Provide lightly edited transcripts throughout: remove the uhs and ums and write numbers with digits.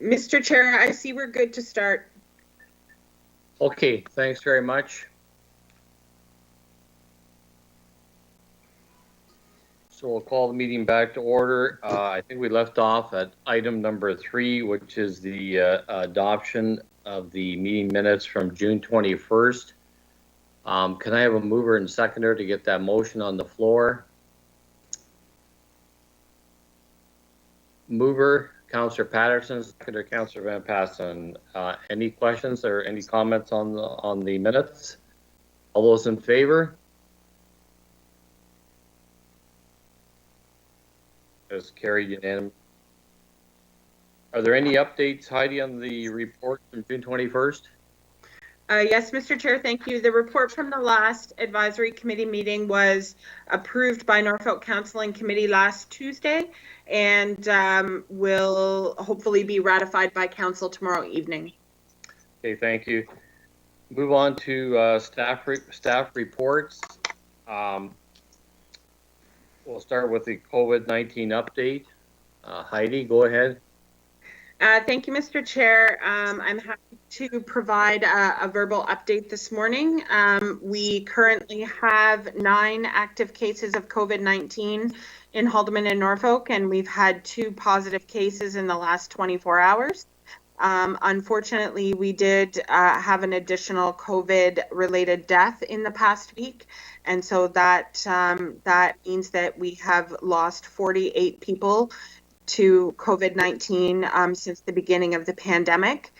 Mr. Chair, I see we're good to start. Okay, thanks very much. So we'll call the meeting back to order. I think we left off at item number 3, which is the adoption of the meeting minutes from June 21st. Can I have a mover and seconder to get that motion on the floor? Mover, Councillor Patterson, seconder, Councillor Van Passen. Any questions or any comments on the minutes? All those in favor? Is carried unanimously. Are there any updates, Heidi, on the report from June 21st? Yes, Mr. Chair, thank you. The report from the last advisory committee meeting was approved by Norfolk Counseling Committee last Tuesday and will hopefully be ratified by council tomorrow evening. Okay, thank you. Move on to staff reports. We'll start with the COVID-19 update. Heidi, go ahead. Thank you, Mr. Chair. I'm happy to provide a verbal update this morning. We currently have 9 active cases of COVID-19 in Haldimand and Norfolk, and we've had 2 positive cases in the last 24 hours. Unfortunately, we did have an additional COVID-related death in the past week, and so that means that we have lost 48 people to COVID-19 since the beginning of the pandemic.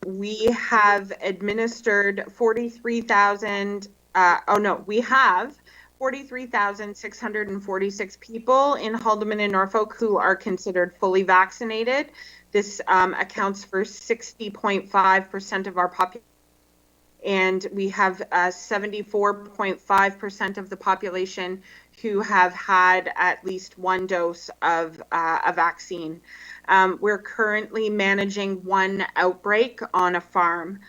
We have administered 43,646 people in Haldimand and Norfolk who are considered fully vaccinated. This accounts for 60.5% of our population. And we have 74.5% of the population who have had at least 1 dose of a vaccine. We're currently managing 1 outbreak on a farm.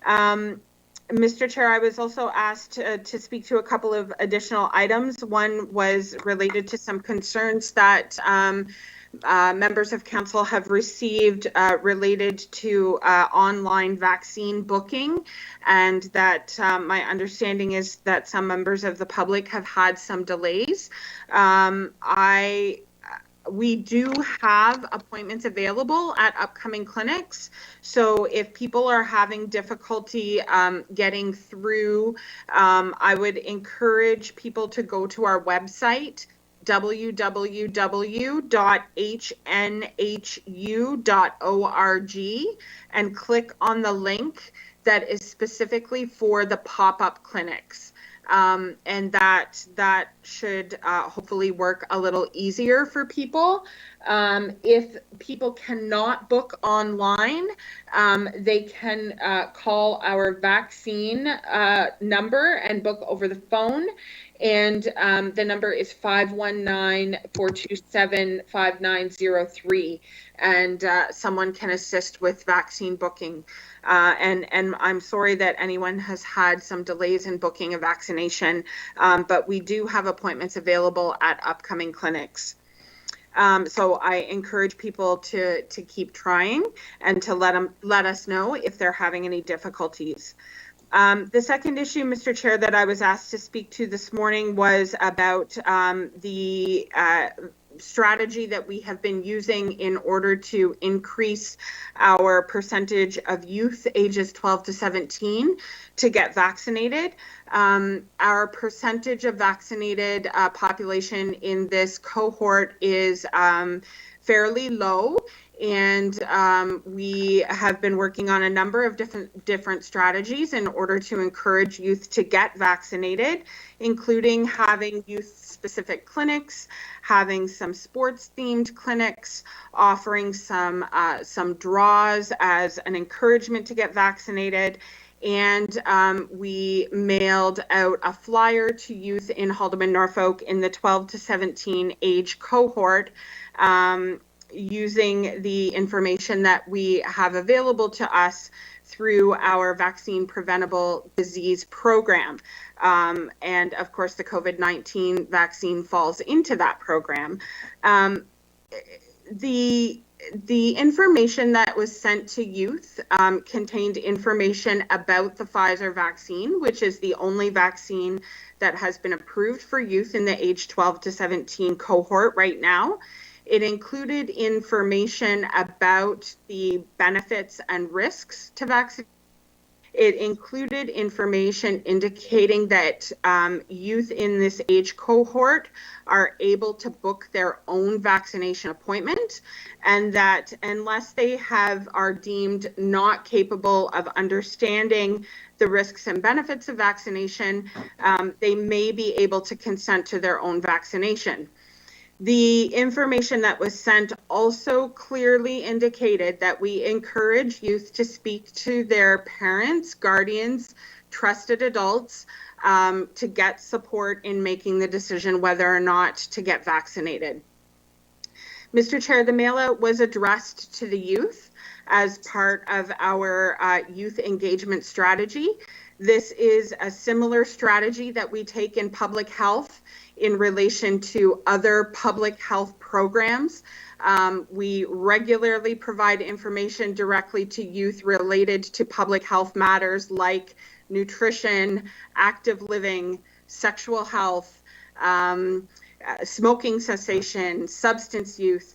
Mr. Chair, I was also asked to speak to a couple of additional items. One was related to some concerns that members of council have received related to online vaccine booking, and that my understanding is that some members of the public have had some delays. We do have appointments available at upcoming clinics. So if people are having difficulty getting through, I would encourage people to go to our website, www.hnhu.org, and click on the link that is specifically for the pop-up clinics. And that should hopefully work a little easier for people. If people cannot book online, they can call our vaccine number and book over the phone. And the number is 519-427-5903. And someone can assist with vaccine booking. And I'm sorry that anyone has had some delays in booking a vaccination, but we do have appointments available at upcoming clinics. So I encourage people to keep trying and to let us know if they're having any difficulties. The second issue, Mr. Chair, that I was asked to speak to this morning was about the strategy that we have been using in order to increase our percentage of youth ages 12 to 17 to get vaccinated. Our percentage of vaccinated population in this cohort is fairly low. And we have been working on a number of different strategies in order to encourage youth to get vaccinated, including having youth-specific clinics, having some sports-themed clinics, offering some draws as an encouragement to get vaccinated. And we mailed out a flyer to youth in Haldimand, Norfolk in the 12 to 17 age cohort, using the information that we have available to us through our vaccine preventable disease program. And of course, the COVID-19 vaccine falls into that program. The the information that was sent to youth contained information about the Pfizer vaccine, which is the only vaccine that has been approved for youth in the age 12 to 17 cohort right now. It included information about the benefits and risks to vaccination. It included information indicating that youth in this age cohort are able to book their own vaccination appointment, and that unless they are deemed not capable of understanding the risks and benefits of vaccination, they may be able to consent to their own vaccination. The information that was sent also clearly indicated that we encourage youth to speak to their parents, guardians, trusted adults to get support in making the decision whether or not to get vaccinated. Mr. Chair, the mail-out was addressed to the youth as part of our youth engagement strategy. This is a similar strategy that we take in public health in relation to other public health programs. We regularly provide information directly to youth related to public health matters like nutrition, active living, sexual health, smoking cessation, substance use,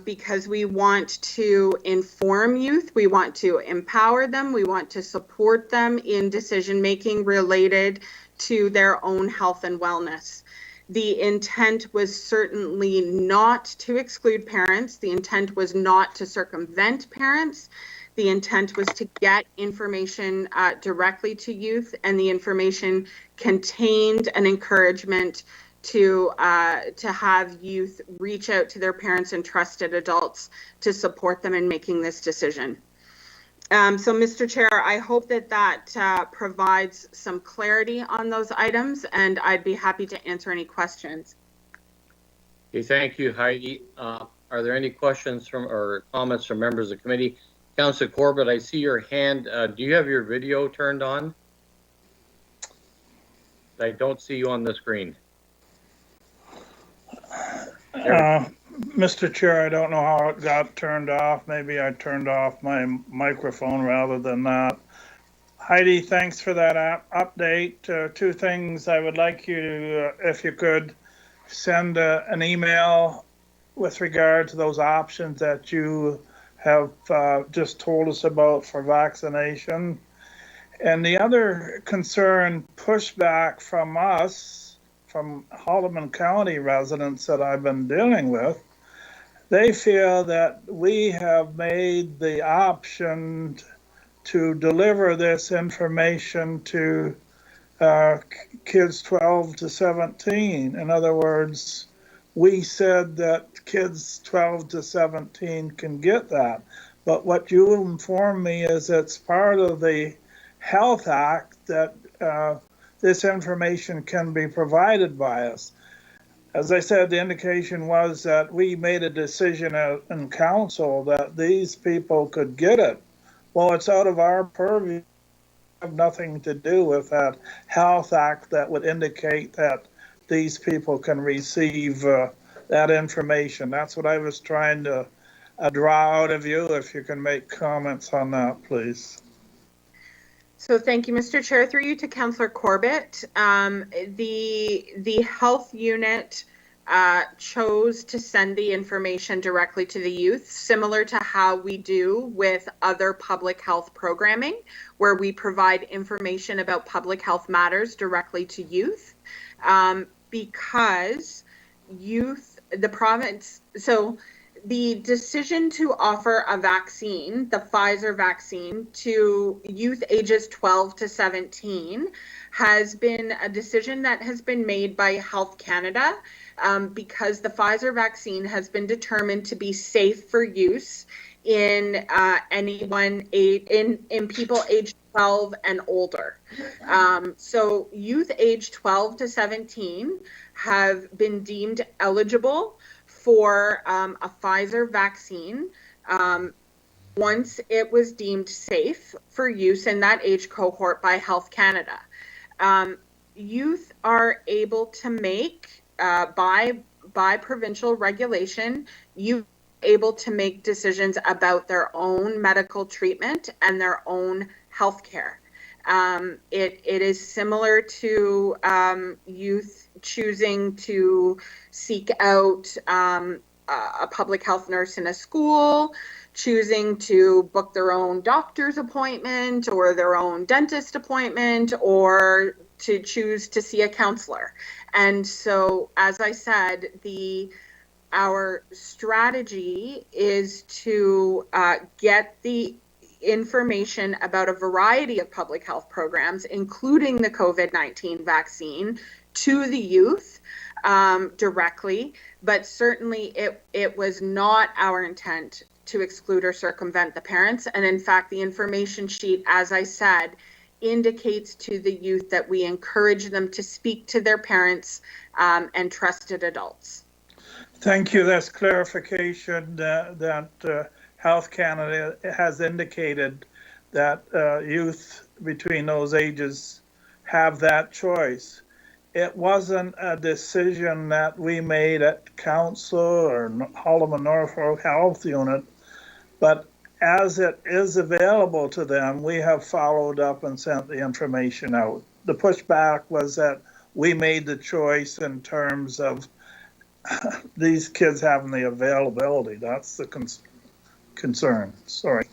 because we want to inform youth, we want to empower them, we want to support them in decision making related to their own health and wellness. The intent was certainly not to exclude parents. The intent was not to circumvent parents. The intent was to get information directly to youth, and the information contained an encouragement to have youth reach out to their parents and trusted adults to support them in making this decision. So, Mr. Chair, I hope that provides some clarity on those items, and I'd be happy to answer any questions. Okay, thank you, Heidi. Are there any questions or comments from members of the committee? Councillor Corbett, I see your hand. Do you have your video turned on? I don't see you on the screen. Mr. Chair, I don't know how it got turned off. Maybe I turned off my microphone rather than that. Heidi, thanks for that update. Two things I would like you to, if you could, send an email with regard to those options that you have just told us about for vaccination. And the other concern, pushback from us, from Haldimand County residents that I've been dealing with, they feel that we have made the option to deliver this information to kids 12 to 17. In other words, we said that kids 12 to 17 can get that. But what you informed me is it's part of the Health Act that this information can be provided by us. As I said, the indication was that we made a decision in council that these people could get it. Well, it's out of our purview. We have nothing to do with that Health Act that would indicate that these people can receive that information. That's what I was trying to draw out of you. If you can make comments on that, please. So thank you, Mr. Chair. Through you to Councillor Corbett. The health unit chose to send the information directly to the youth, similar to how we do with other public health programming, where we provide information about public health matters directly to youth, because youth, the province, so the decision to offer a vaccine, the Pfizer vaccine, to youth ages 12 to 17 has been a decision that has been made by Health Canada because the Pfizer vaccine has been determined to be safe for use in in people aged 12 and older. So youth aged 12 to 17 have been deemed eligible for a Pfizer vaccine once it was deemed safe for use in that age cohort by Health Canada. Youth are able to make, by provincial regulation, youth able to make decisions about their own medical treatment and their own health care. It is similar to youth choosing to seek out a public health nurse in a school, choosing to book their own doctor's appointment or their own dentist appointment, or to choose to see a counselor. And so, as I said, our strategy is to get the information about a variety of public health programs, including the COVID-19 vaccine, to the youth directly. But certainly it was not our intent to exclude or circumvent the parents. And in fact, the information sheet, as I said, indicates to the youth that we encourage them to speak to their parents and trusted adults. Thank you. That's clarification that Health Canada has indicated that youth between those ages have that choice. It wasn't a decision that we made at Council or Holloman Norfolk Health Unit, but as it is available to them, we have followed up and sent the information out. The pushback was that we made the choice in terms of these kids having the availability. That's the concern. Sorry.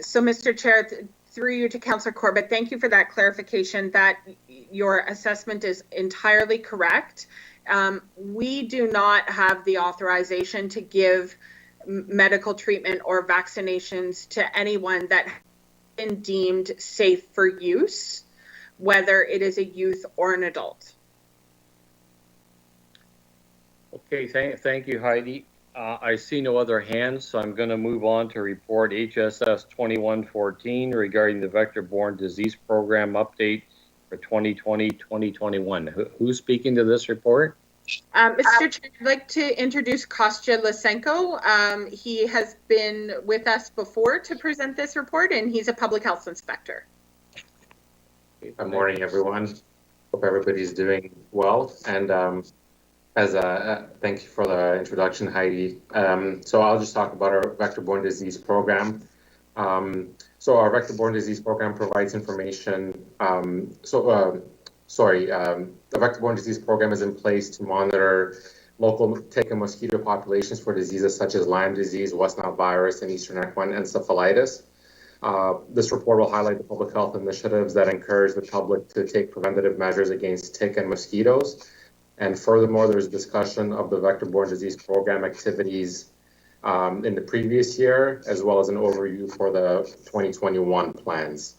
So, Mr. Chair, through you to Councillor Corbett, thank you for that clarification. That your assessment is entirely correct. We do not have the authorization to give medical treatment or vaccinations to anyone that has been deemed safe for use, whether it is a youth or an adult. Okay, thank you, Heidi. I see no other hands, so I'm going to move on to report HSS 2114 regarding the Vector-Borne Disease Program update for 2020-2021. Who's speaking to this report? Mr. Chair, I'd like to introduce Kostya Lysenko. He has been with us before to present this report, and he's a public health inspector. Good morning, everyone. Hope everybody's doing well. And thank you for the introduction, Heidi. So I'll just talk about our Vector-Borne Disease Program. So our Vector-Borne Disease Program provides information. The Vector-Borne Disease Program is in place to monitor local tick and mosquito populations for diseases such as Lyme disease, West Nile virus, and Eastern equine encephalitis. This report will highlight the public health initiatives that encourage the public to take preventative measures against tick and mosquitoes. And furthermore, there's discussion of the Vector-Borne Disease Program activities in the previous year, as well as an overview for the 2021 plans.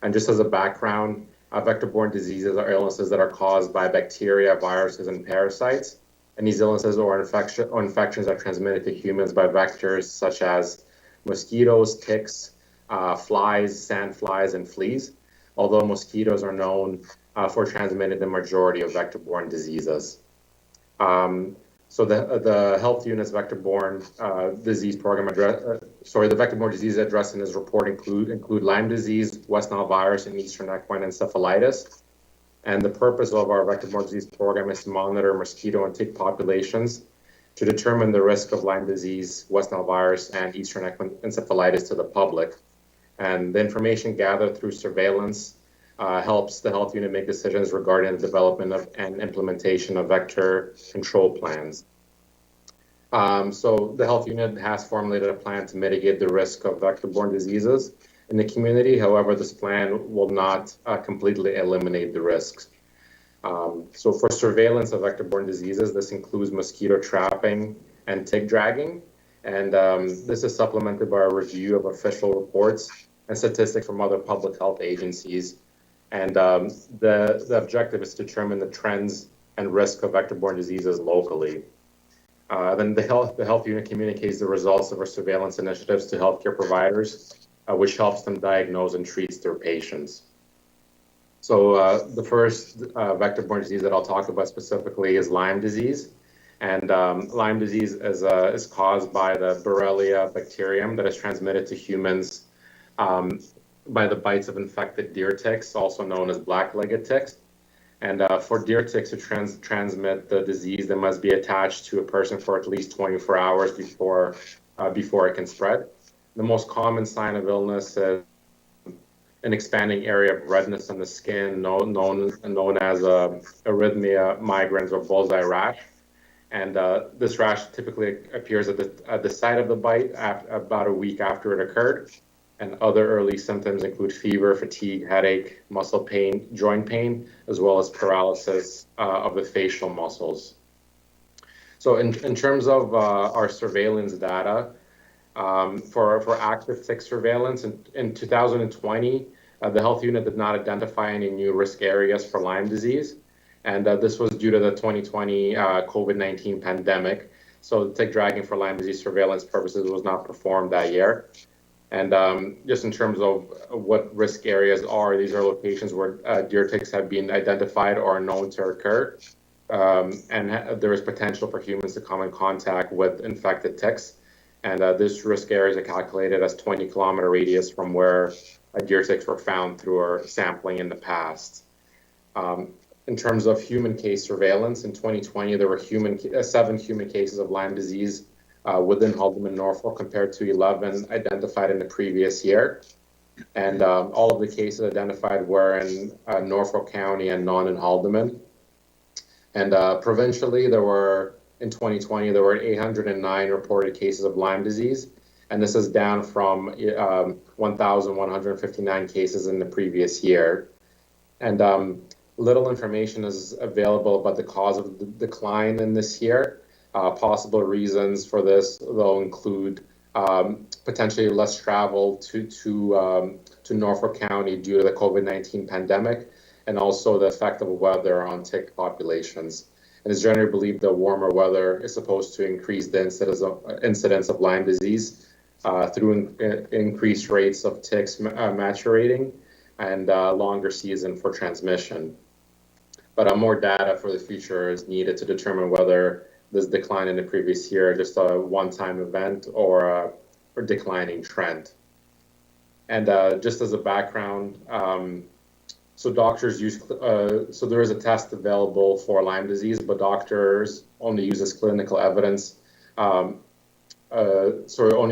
And just as a background, vector-borne diseases are illnesses that are caused by bacteria, viruses, and parasites. And these illnesses or infections are transmitted to humans by vectors such as mosquitoes, ticks, flies, sandflies, and fleas, although mosquitoes are known for transmitting the majority of vector-borne diseases. So the health unit's vector-borne disease program the vector-borne disease addressed in this report include Lyme disease, West Nile virus, and Eastern equine encephalitis. And the purpose of our vector-borne disease program is to monitor mosquito and tick populations to determine the risk of Lyme disease, West Nile virus, and Eastern equine encephalitis to the public. And the information gathered through surveillance helps the health unit make decisions regarding the development of and implementation of vector control plans. So the health unit has formulated a plan to mitigate the risk of vector-borne diseases in the community. However, this plan will not completely eliminate the risks. So for surveillance of vector-borne diseases, this includes mosquito trapping and tick dragging. And this is supplemented by a review of official reports and statistics from other public health agencies. And the objective is to determine the trends and risk of vector-borne diseases locally. Then the health unit communicates the results of our surveillance initiatives to healthcare providers, which helps them diagnose and treat their patients. So the first vector-borne disease that I'll talk about specifically is Lyme disease. And Lyme disease is caused by the Borrelia bacterium that is transmitted to humans by the bites of infected deer ticks, also known as black-legged ticks. And for deer ticks to transmit the disease, they must be attached to a person for at least 24 hours before it can spread. The most common sign of illness is an expanding area of redness on the skin, known as arrhythmia, migraines, or bullseye rash. And this rash typically appears at the site of the bite about a week after it occurred. And other early symptoms include fever, fatigue, headache, muscle pain, joint pain, as well as paralysis of the facial muscles. So in terms of our surveillance data, for active tick surveillance in 2020, the health unit did not identify any new risk areas for Lyme disease. And this was due to the 2020 COVID-19 pandemic. So tick dragging for Lyme disease surveillance purposes was not performed that year. And just in terms of what risk areas are, these are locations where deer ticks have been identified or are known to occur. And there is potential for humans to come in contact with infected ticks. And this risk areas are calculated as 20-kilometer radius from where deer ticks were found through our sampling in the past. In terms of human case surveillance, in 2020, there were 7 human cases of Lyme disease within Haldeman, Norfolk, compared to 11 identified in the previous year. And all of the cases identified were in Norfolk County and none in Haldeman. And provincially, in 2020, there were 809 reported cases of Lyme disease. And this is down from 1,159 cases in the previous year. And little information is available about the cause of the decline in this year. Possible reasons for this, though, include potentially less travel to Norfolk County due to the COVID-19 pandemic, and also the effect of weather on tick populations. And it's generally believed that warmer weather is supposed to increase the incidence of Lyme disease through increased rates of ticks maturating and longer season for transmission. But more data for the future is needed to determine whether this decline in the previous year is just a one-time event or a declining trend. And just as a background, so doctors use, so there is a test available for Lyme disease, but doctors only use as clinical evidence. Only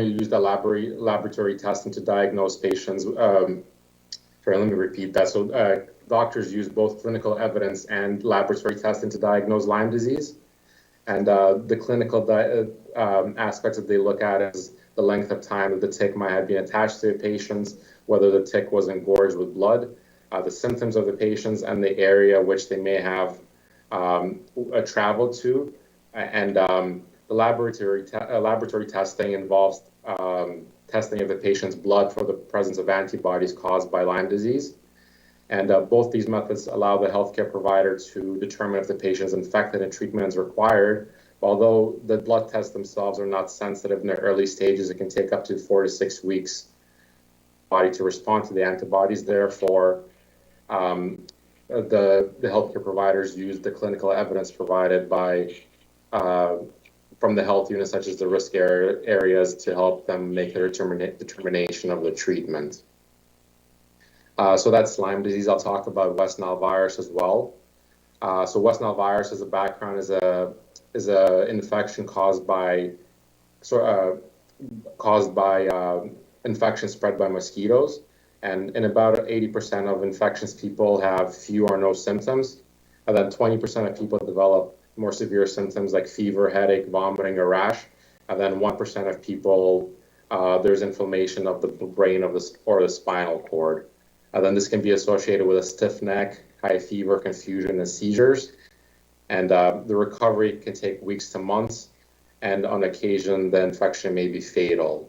use the laboratory testing to diagnose patients. Sorry, let me repeat that. So doctors use both clinical evidence and laboratory testing to diagnose Lyme disease. And the clinical aspects that they look at is the length of time that the tick might have been attached to the patients, whether the tick was engorged with blood, the symptoms of the patients, and the area which they may have traveled to. And the laboratory testing involves testing of the patient's blood for the presence of antibodies caused by Lyme disease. And both these methods allow the healthcare provider to determine if the patient is infected and treatment is required. Although the blood tests themselves are not sensitive in the early stages, it can take up to 4 to 6 weeks for the body to respond to the antibodies. Therefore, the healthcare providers use the clinical evidence provided by from the health units, such as the risk areas, to help them make a determination of the treatment. So that's Lyme disease. I'll talk about West Nile virus as well. So West Nile virus as a background is a infection caused by infection spread by mosquitoes. And in about 80% of infections, people have few or no symptoms. And then 20% of people develop more severe symptoms like fever, headache, vomiting, or rash. And then 1% of people, there's inflammation of the brain or the spinal cord. And then this can be associated with a stiff neck, high fever, confusion, and seizures. And the recovery can take weeks to months. And on occasion, the infection may be fatal.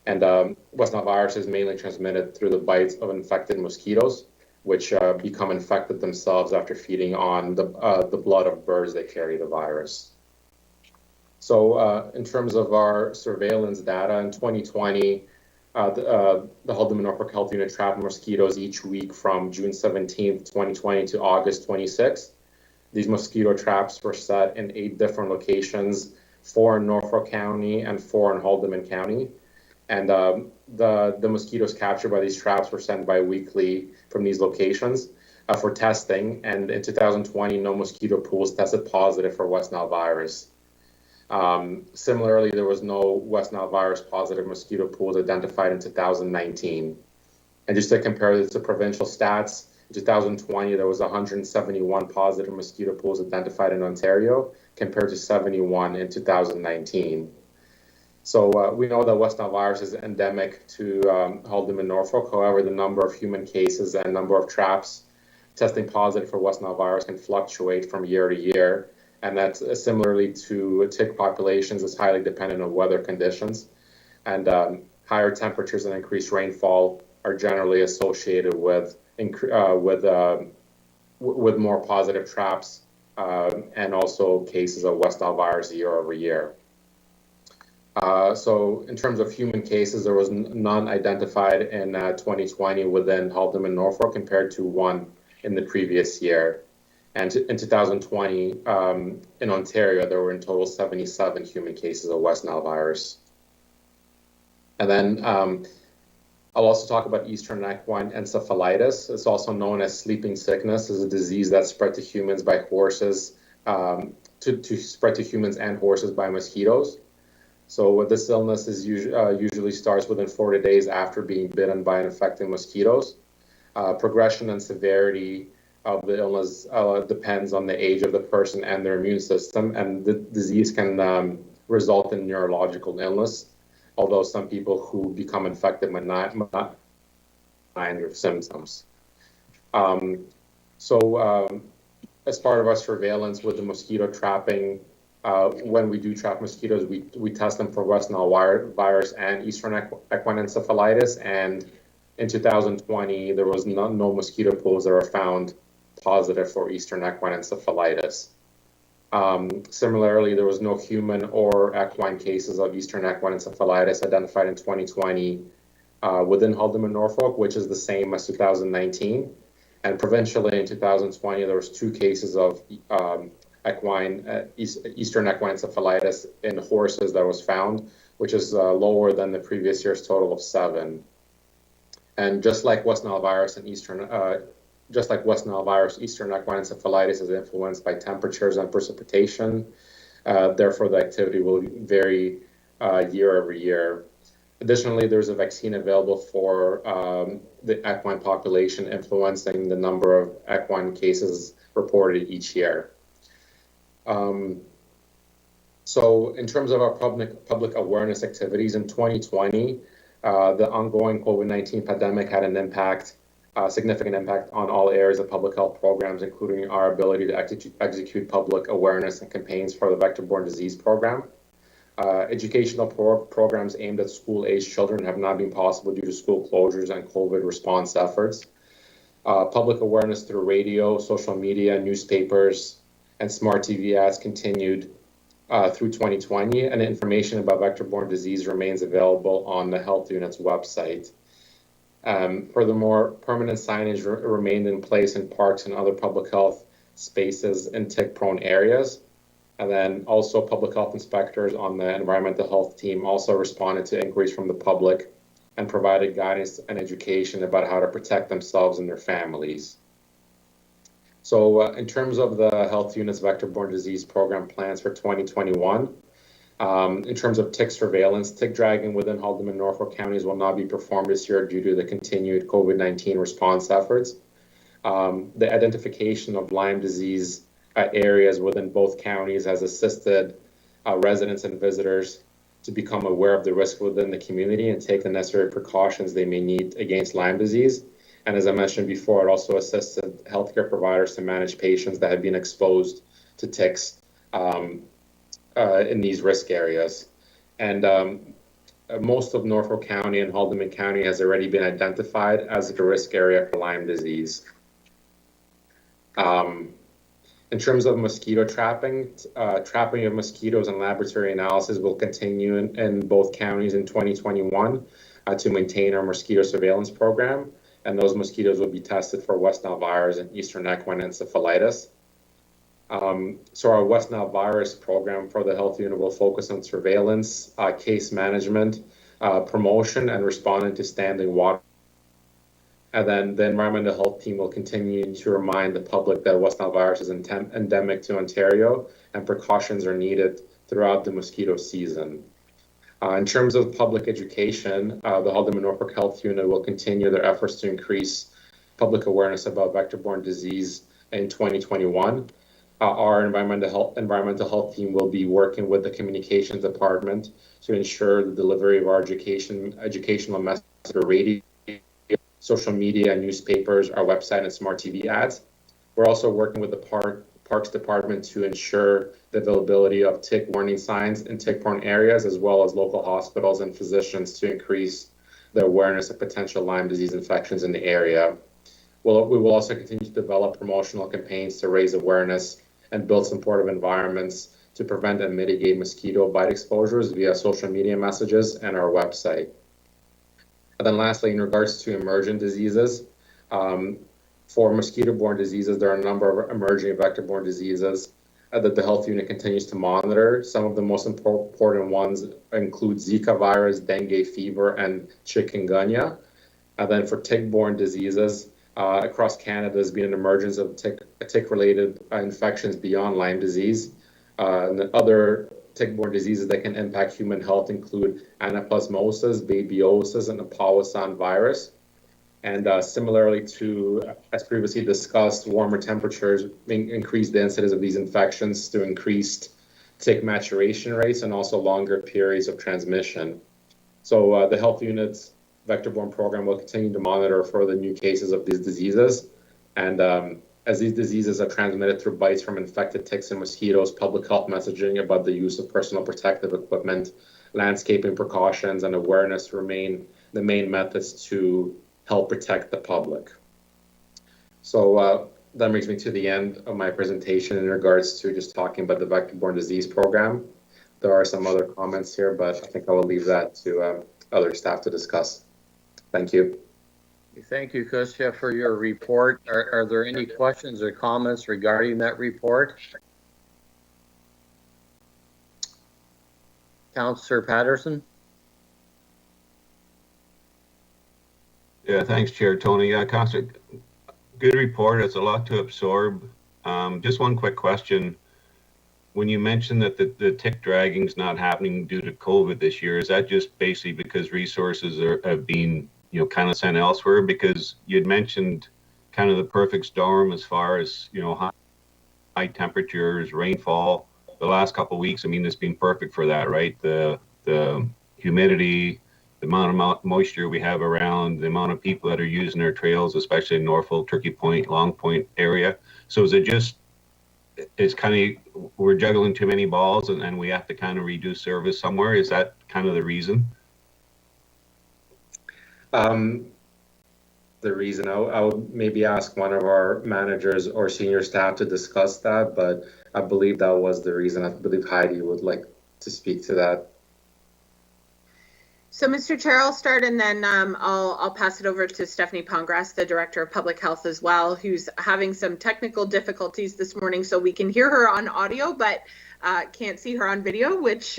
And West Nile virus is mainly transmitted through the bites of infected mosquitoes, which become infected themselves after feeding on the blood of birds that carry the virus. So in terms of our surveillance data, in 2020, the Haldeman Norfolk Health Unit trapped mosquitoes each week from June 17th, 2020 to August 26th. These mosquito traps were set in 8 different locations, 4 in Norfolk County and 4 in Haldeman County. And the mosquitoes captured by these traps were sent biweekly from these locations. for testing, and in 2020, no mosquito pools tested positive for West Nile virus. Similarly, there was no West Nile virus positive mosquito pools identified in 2019. And just to compare this to provincial stats, in 2020, there was 171 positive mosquito pools identified in Ontario compared to 71 in 2019. So we know that West Nile virus is endemic to Halden and Norfolk. However, the number of human cases and number of traps testing positive for West Nile virus can fluctuate from year to year. And that's similarly to tick populations is highly dependent on weather conditions. And higher temperatures and increased rainfall are generally associated with more positive traps and also cases of West Nile virus year over year. So in terms of human cases, there was none identified in 2020 within Halden and Norfolk compared to one in the previous year. And in 2020, in Ontario, there were in total 77 human cases of West Nile virus. And then I'll also talk about Eastern equine encephalitis. It's also known as sleeping sickness. It's a disease that's spread to humans by horses, to spread to humans and horses by mosquitoes. So this illness is usually starts within 40 days after being bitten by infecting mosquitoes. Progression and severity of the illness depends on the age of the person and their immune system, and the disease can result in neurological illness, although some people who become infected might not have symptoms. As part of our surveillance with the mosquito trapping, when we do trap mosquitoes, we test them for West Nile virus and Eastern equine encephalitis. And in 2020, there was no mosquito pools that were found positive for Eastern equine encephalitis. Similarly, there was no human or equine cases of Eastern equine encephalitis identified in 2020 within Halden and Norfolk, which is the same as 2019. And provincially in 2020, there was 2 cases of Eastern equine encephalitis in horses that was found, which is lower than the previous year's total of 7. And just like West Nile virus and Eastern equine encephalitis is influenced by temperatures and precipitation. Therefore, the activity will vary year over year. Additionally, there's a vaccine available for the equine population, influencing the number of equine cases reported each year. So in terms of our public awareness activities in 2020, the ongoing COVID-19 pandemic had an impact, significant impact on all areas of public health programs, including our ability to execute public awareness and campaigns for the Vector-Borne disease program. Educational programs aimed at school-aged children have not been possible due to school closures and COVID response efforts. Public awareness through radio, social media, newspapers, and smart TV ads continued through 2020, and information about vector-borne disease remains available on the health unit's website. Furthermore, permanent signage remained in place in parks and other public health spaces in tick-prone areas. And then also public health inspectors on the environmental health team also responded to inquiries from the public and provided guidance and education about how to protect themselves and their families. So in terms of the health unit's vector-borne disease program plans for 2021, in terms of tick surveillance, tick dragging within Halden and Norfolk counties will not be performed this year due to the continued COVID-19 response efforts. The identification of Lyme disease areas within both counties has assisted residents and visitors to become aware of the risk within the community and take the necessary precautions they may need against Lyme disease. And as I mentioned before, it also assisted healthcare providers to manage patients that have been exposed to ticks in these risk areas. And most of Norfolk County and Haldeman County has already been identified as a risk area for Lyme disease. In terms of mosquito trapping, trapping of mosquitoes and laboratory analysis will continue in both counties in 2021 to maintain our mosquito surveillance program. And those mosquitoes will be tested for West Nile virus and Eastern equine encephalitis. So our West Nile virus program for the health unit will focus on surveillance, case management, promotion, and responding to standing water And then the environmental health team will continue to remind the public that West Nile virus is endemic to Ontario and precautions are needed throughout the mosquito season. In terms of public education, the Haldeman Norfolk Health Unit will continue their efforts to increase public awareness about vector-borne disease in 2021. Our environmental health team will be working with the communications department to ensure the delivery of our educational message through radio, social media, newspapers, our website, and smart TV ads. We're also working with the Parks Department to ensure the availability of tick warning signs in tick-prone areas, as well as local hospitals and physicians to increase the awareness of potential Lyme disease infections in the area. We will also continue to develop promotional campaigns to raise awareness and build supportive environments to prevent and mitigate mosquito bite exposures via social media messages and our website. And then lastly, in regards to emergent diseases, for mosquito-borne diseases, there are a number of emerging vector-borne diseases that the health unit continues to monitor. Some of the most important ones include Zika virus, dengue fever, and chikungunya. And then for tick-borne diseases, across Canada, there's been an emergence of tick-related infections beyond Lyme disease. And the other tick-borne diseases that can impact human health include anaplasmosis, babiosis, and the Powassan virus. And similarly to, as previously discussed, warmer temperatures increase the incidence of these infections through increased tick maturation rates and also longer periods of transmission. So the health unit's vector-borne program will continue to monitor further new cases of these diseases. And as these diseases are transmitted through bites from infected ticks and mosquitoes, public health messaging about the use of personal protective equipment, landscaping precautions, and awareness remain the main methods to help protect the public. So that brings me to the end of my presentation in regards to just talking about the vector-borne disease program. There are some other comments here, but I think I will leave that to other staff to discuss. Thank you. Thank you, Kusya, for your report. Are there any questions or comments regarding that report? Councillor Patterson? Yeah, thanks, Chair Tony. Councillor, good report. It's a lot to absorb. Just one quick question. When you mentioned that the tick dragging is not happening due to COVID this year, is that just basically because resources have been, kind of sent elsewhere? Because you'd mentioned kind of the perfect storm as far as, high temperatures, rainfall. The last couple of weeks, I mean, it's been perfect for that, right? The humidity, the amount of moisture we have around, the amount of people that are using our trails, especially in Norfolk, Turkey Point, Long Point area. So is it just, it's kind of, we're juggling too many balls and we have to kind of reduce service somewhere? Is that kind of the reason? The reason, I would maybe ask one of our managers or senior staff to discuss that, but I believe that was the reason. I believe Heidi would like to speak to that. So, Mr. Chair, I'll start and then I'll pass it over to Stephanie Pongras, the Director of Public Health as well, who's having some technical difficulties this morning. So we can hear her on audio, but can't see her on video, which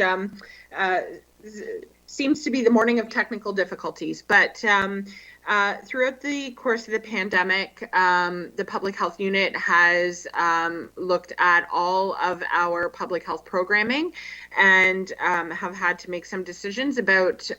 seems to be the morning of technical difficulties. But throughout the course of the pandemic, the Public Health Unit has looked at all of our public health programming and have had to make some decisions about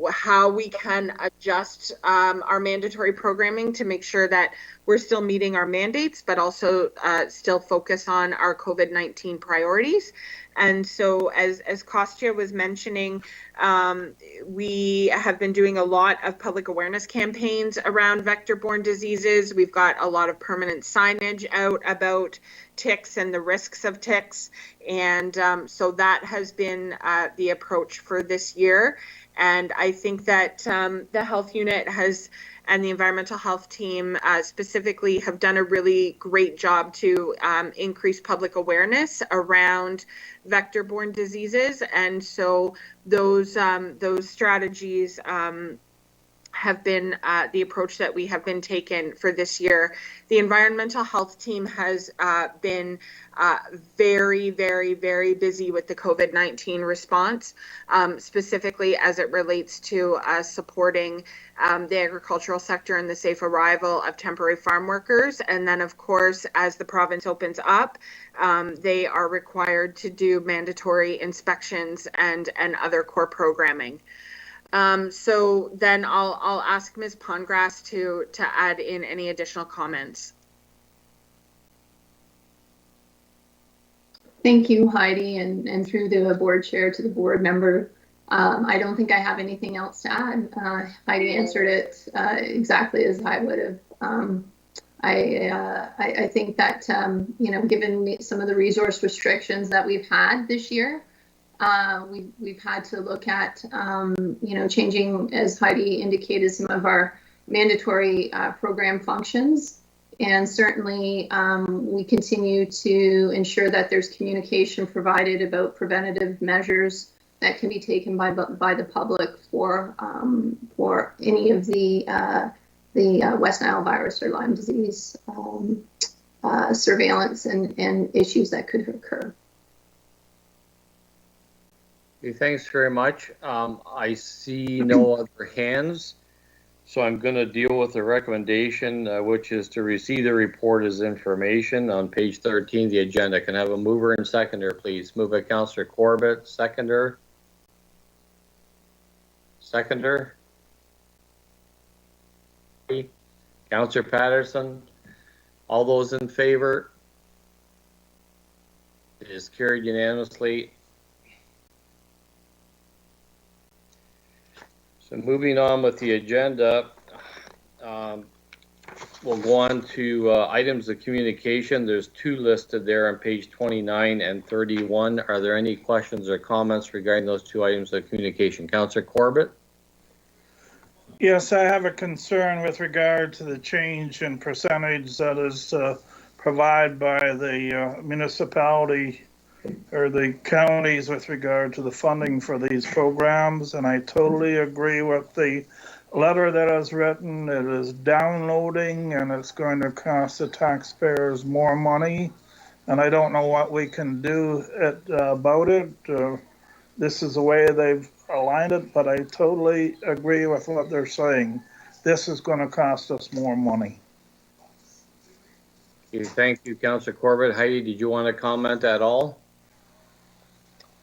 how we can adjust our mandatory programming to make sure that we're still meeting our mandates, but also still focus on our COVID-19 priorities. And so, as Kostya was mentioning, we have been doing a lot of public awareness campaigns around vector-borne diseases. We've got a lot of permanent signage out about ticks and the risks of ticks. And so that has been the approach for this year. And I think that the health unit has, and the environmental health team specifically, have done a really great job to increase public awareness around vector-borne diseases. And so those strategies have been the approach that we have been taken for this year. The environmental health team has been very, very, very busy with the COVID-19 response, specifically as it relates to supporting the agricultural sector and the safe arrival of temporary farm workers. And then, of course, as the province opens up, they are required to do mandatory inspections and other core programming. So then I'll ask Ms. Pongrass to add in any additional comments. Thank you, Heidi, and through the board chair to the board member. I don't think I have anything else to add. Heidi answered it exactly as I would have. I think that, you know, given some of the resource restrictions that we've had this year, we've had to look at, you know, changing, as Heidi indicated, some of our mandatory program functions. And certainly we continue to ensure that there's communication provided about preventative measures that can be taken by the public for any of the West Nile virus or Lyme disease surveillance and issues that could occur. Okay, thanks very much. I see no other hands, so I'm going to deal with the recommendation, which is to receive the report as information on page 13 of the agenda. Can I have a mover and seconder, please? Moved by Councillor Corbett, seconder. Seconder. Councillor Patterson. All those in favor? It is carried unanimously. So moving on with the agenda, we'll go on to items of communication. There's two listed there on page 29 and 31. Are there any questions or comments regarding those two items of communication? Councillor Corbett? Yes, I have a concern with regard to the change in percentage that is provided by the municipality or the counties with regard to the funding for these programs. And I totally agree with the letter that is written. It is downloading and it's going to cost the taxpayers more money. And I don't know what we can do about it. This is the way they've aligned it, but I totally agree with what they're saying. This is going to cost us more money. Okay, thank you, Councillor Corbett. Heidi, did you want to comment at all?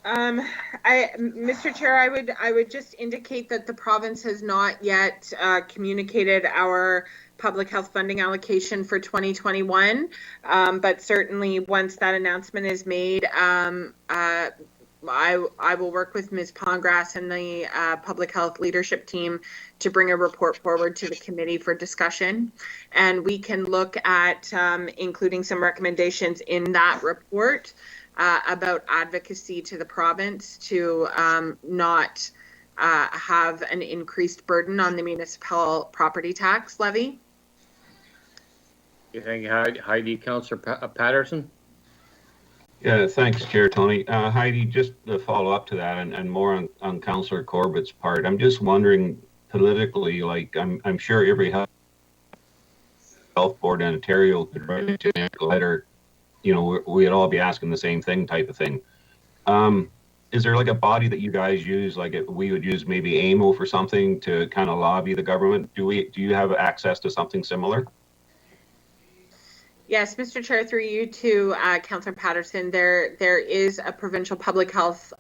Mr. Chair, I would just indicate that the province has not yet communicated our public health funding allocation for 2021, but certainly once that announcement is made, I will work with Ms. Pongrass and the public health leadership team to bring a report forward to the committee for discussion, and we can look at including some recommendations in that report about advocacy to the province to not have an increased burden on the municipal property tax levy. Okay, thank you, Heidi. Councillor Patterson? Yeah, thanks, Chair Tony. Heidi, just to follow up to that and more on Councillor Corbett's part, I'm just wondering politically, like I'm sure every health board in Ontario could write a generic letter, you know, we'd all be asking the same thing type of thing. Is there like a body that you guys use, like we would use maybe AMO for something to kind of lobby the government? Do you have access to something similar? Yes, Mr. Chair, through you to Councillor Patterson, there is a provincial public health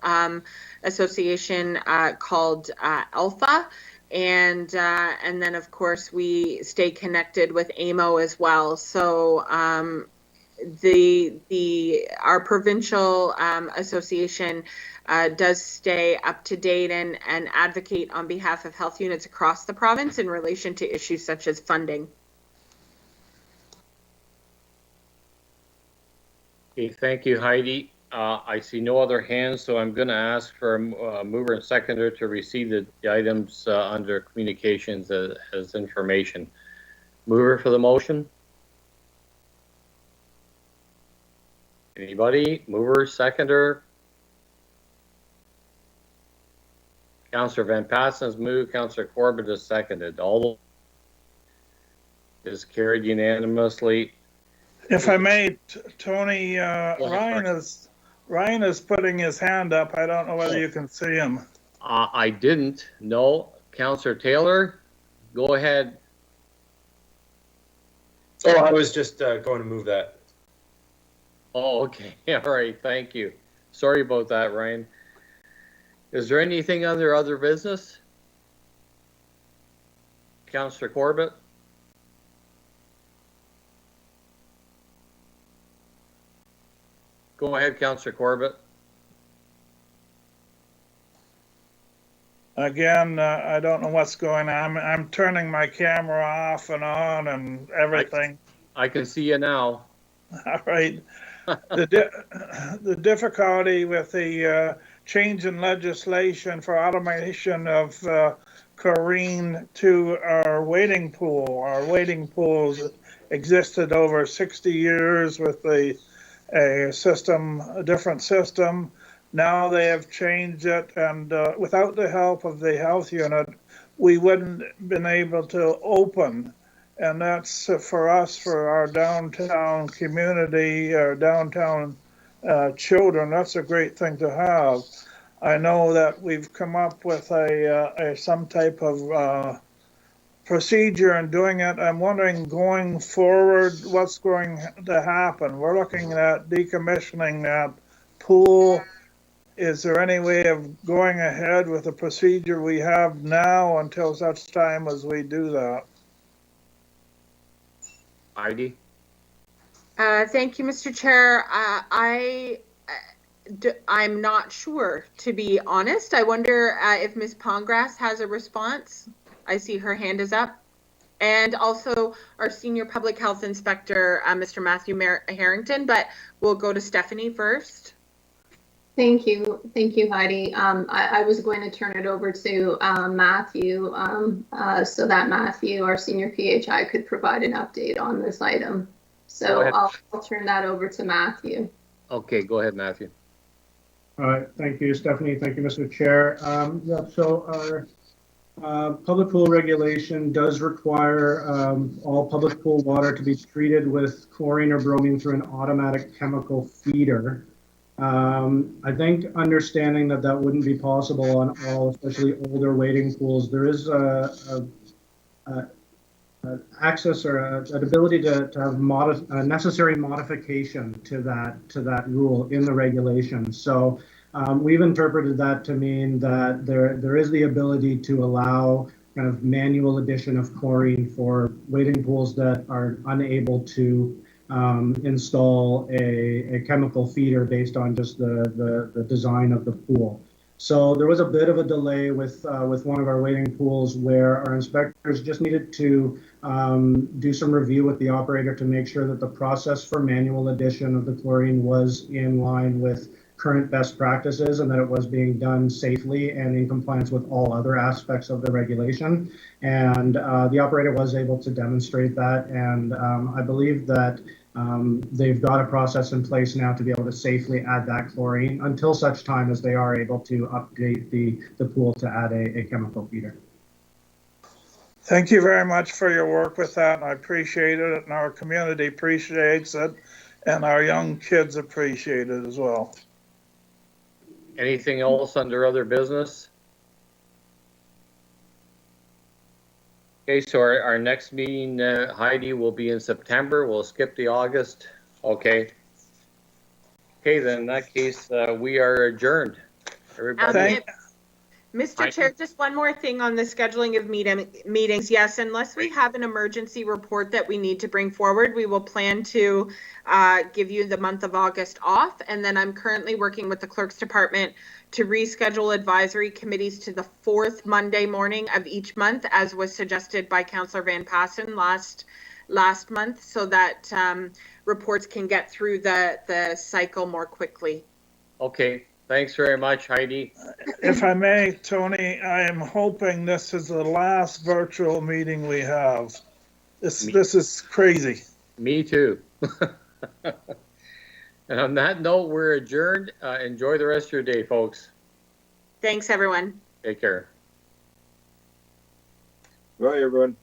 association called Alpha, and then of course we stay connected with AMO as well. So our provincial association does stay up to date and advocate on behalf of health units across the province in relation to issues such as funding. Okay, thank you, Heidi. I see no other hands, so I'm going to ask for a mover and seconder to receive the items under communications as information. Mover for the motion? Anybody? Mover, seconder? Councillor Van Passen has moved, Councillor Corbett has seconded. All is carried unanimously. If I may, Tony, ahead, Ryan is putting his hand up. I don't know whether you can see him. I didn't. No. Councillor Taylor, go ahead. Oh, I was just going to move that. Oh, okay. All right. Thank you. Sorry about that, Ryan. Is there anything under other business? Councillor Corbett? Go ahead, Councillor Corbett. Again, I don't know what's going on. I'm turning my camera off and on and everything. I can see you now. All right. The difficulty with the change in legislation for automation of chlorine to our wading pool. Our wading pools existed over 60 years with a different system. Now they have changed it, and without the help of the health unit, we wouldn't been able to open. And that's for us, for our downtown community, our downtown children, that's a great thing to have. I know that we've come up with some type of procedure in doing it. I'm wondering going forward, what's going to happen? We're looking at decommissioning that pool. Is there any way of going ahead with the procedure we have now until such time as we do that? Heidi? Thank you, Mr. Chair. I'm not sure, to be honest. I wonder if Ms. Pongrass has a response. I see her hand is up. And also our Senior Public Health Inspector, Mr. Matthew Harrington, but we'll go to Stephanie first. Thank you, Heidi. I was going to turn it over to Matthew, so that Matthew, our senior PHI, could provide an update on this item. So I'll turn that over to Matthew. Okay, go ahead, Matthew. All right, thank you, Stephanie. Thank you, Mr. Chair. Yeah, so our public pool regulation does require all public pool water to be treated with chlorine or bromine through an automatic chemical feeder. I think understanding that that wouldn't be possible on all, especially older wading pools, there is access or an ability to have a necessary modification to that rule in the regulation. So we've interpreted that to mean that there is the ability to allow kind of manual addition of chlorine for wading pools that are unable to install a chemical feeder based on just the design of the pool. So there was a bit of a delay with one of our wading pools where our inspectors just needed to do some review with the operator to make sure that the process for manual addition of the chlorine was in line with current best practices and that it was being done safely and in compliance with all other aspects of the regulation. And the operator was able to demonstrate that. And I believe that they've got a process in place now to be able to safely add that chlorine until such time as they are able to update the pool to add a chemical feeder. Thank you very much for your work with that. I appreciate it, and our community appreciates it, and our young kids appreciate it as well. Anything else under other business? Okay, so our next meeting, Heidi, will be in September. We'll skip the August. Okay. Okay, then in that case, we are adjourned. Everybody. Mr. Chair, just one more thing on the scheduling of meetings. Yes, unless we have an emergency report that we need to bring forward, we will plan to give you the month of August off. And then I'm currently working with the Clerk's Department to reschedule advisory committees to the fourth Monday morning of each month, as was suggested by Councillor Van Passen last month, so that reports can get through the cycle more quickly. Okay. Thanks very much, Heidi. If I may, Tony, I am hoping this is the last virtual meeting we have. This is crazy. Me too. And on that note, we're adjourned. Enjoy the rest of your day, folks. Thanks, everyone. Take care. Bye, everyone.